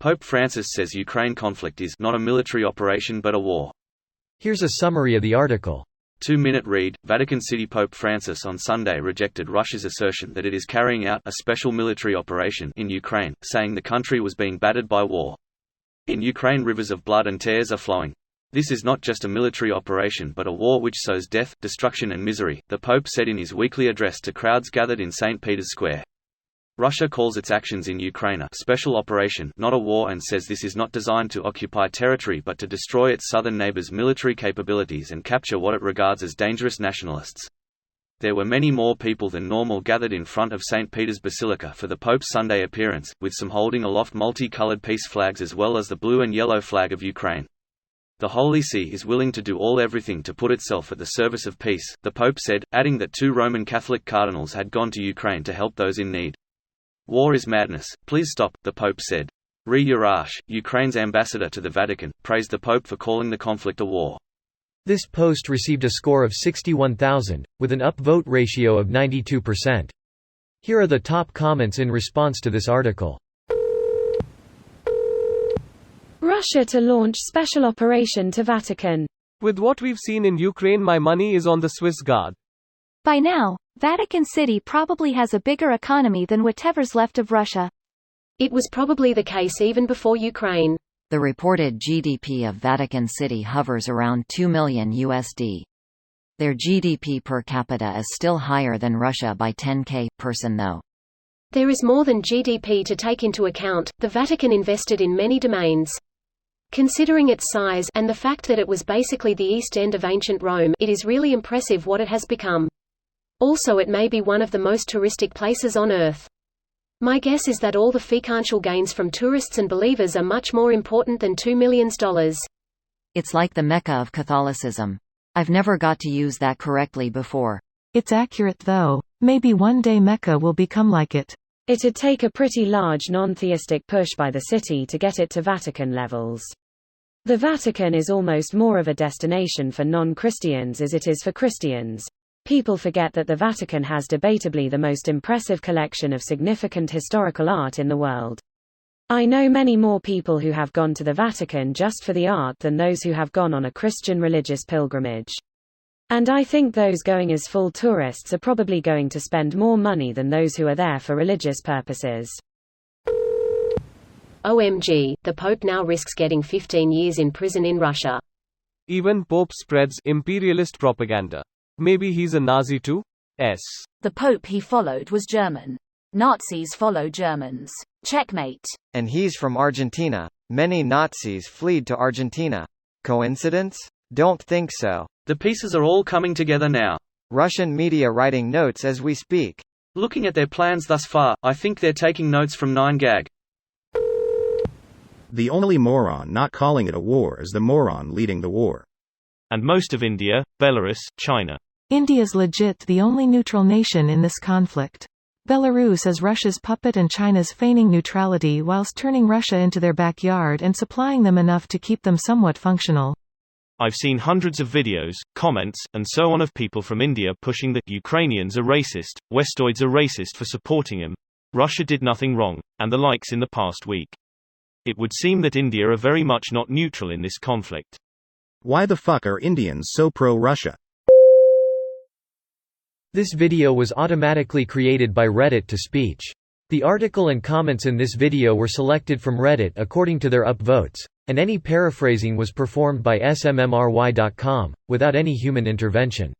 Pope Francis says Ukraine conflict is not a military operation but a war. Here's a summary of the article. 2-minute read. Vatican City Pope Francis on Sunday rejected Russia's assertion that it is carrying out a special military operation in Ukraine, saying the country was being battered by war. In Ukraine, rivers of blood and tears are flowing. This is not just a military operation but a war which sows death, destruction and misery, the Pope said in his weekly address to crowds gathered in St. Peter's Square. Russia calls its actions in Ukraine a special operation, not a war, and says this is not designed to occupy territory but to destroy its southern neighbors' military capabilities and capture what it regards as dangerous nationalists. There were many more people than normal gathered in front of St. Peter's Basilica for the Pope's Sunday appearance, with some holding aloft multi-colored peace flags as well as the blue and yellow flag of Ukraine. The Holy See is willing to do everything to put itself at the service of peace, the Pope said, adding that 2 Roman Catholic cardinals had gone to Ukraine to help those in need. War is madness, please stop, the Pope said. Ri Yarash, Ukraine's ambassador to the Vatican, praised the Pope for calling the conflict a war. This post received a score of 61,000, with an upvote ratio of 92%. Here are the top comments in response to this article. Russia to launch special operation to Vatican. With what we've seen in Ukraine, my money is on the Swiss Guard. By now, Vatican City probably has a bigger economy than whatever's left of Russia. It was probably the case even before Ukraine. The reported GDP of Vatican City hovers around $2 million USD. Their GDP per capita is still higher than Russia by 10k person though. There is more than GDP to take into account. The Vatican invested in many domains. Considering its size, and the fact that it was basically the East End of ancient Rome, it is really impressive what it has become. Also, it may be one of the most touristic places on Earth. My guess is that all the financial gains from tourists and believers are much more important than $2 million. It's like the Mecca of Catholicism. I've never got to use that correctly before. It's accurate though. Maybe one day Mecca will become like it. It'd take a pretty large non-theistic push by the city to get it to Vatican levels. The Vatican is almost more of a destination for non-Christians as it is for Christians. People forget that the Vatican has debatably the most impressive collection of significant historical art in the world. I know many more people who have gone to the Vatican just for the art than those who have gone on a Christian religious pilgrimage. And I think those going as full tourists are probably going to spend more money than those who are there for religious purposes. OMG, the Pope now risks getting 15 years in prison in Russia. Even Pope spreads imperialist propaganda. Maybe he's a Nazi too? The Pope he followed was German. Nazis follow Germans. Checkmate. And he's from Argentina. Many Nazis fled to Argentina. Coincidence? Don't think so. The pieces are all coming together now. Russian media writing notes as we speak. Looking at their plans thus far, I think they're taking notes from 9gag. The only moron not calling it a war is the moron leading the war. And most of India, Belarus, China. India's legit the only neutral nation in this conflict. Belarus is Russia's puppet and China's feigning neutrality whilst turning Russia into their backyard and supplying them enough to keep them somewhat functional. I've seen hundreds of videos, comments, and so on of people from India pushing that Ukrainians are racist, Westoids are racist for supporting him, Russia did nothing wrong, and the likes in the past week. It would seem that India are very much not neutral in this conflict. Why the fuck are Indians so pro-Russia? This video was automatically created by Reddit to speech. The article and comments in this video were selected from Reddit according to their upvotes, and any paraphrasing was performed by smmry.com, without any human intervention.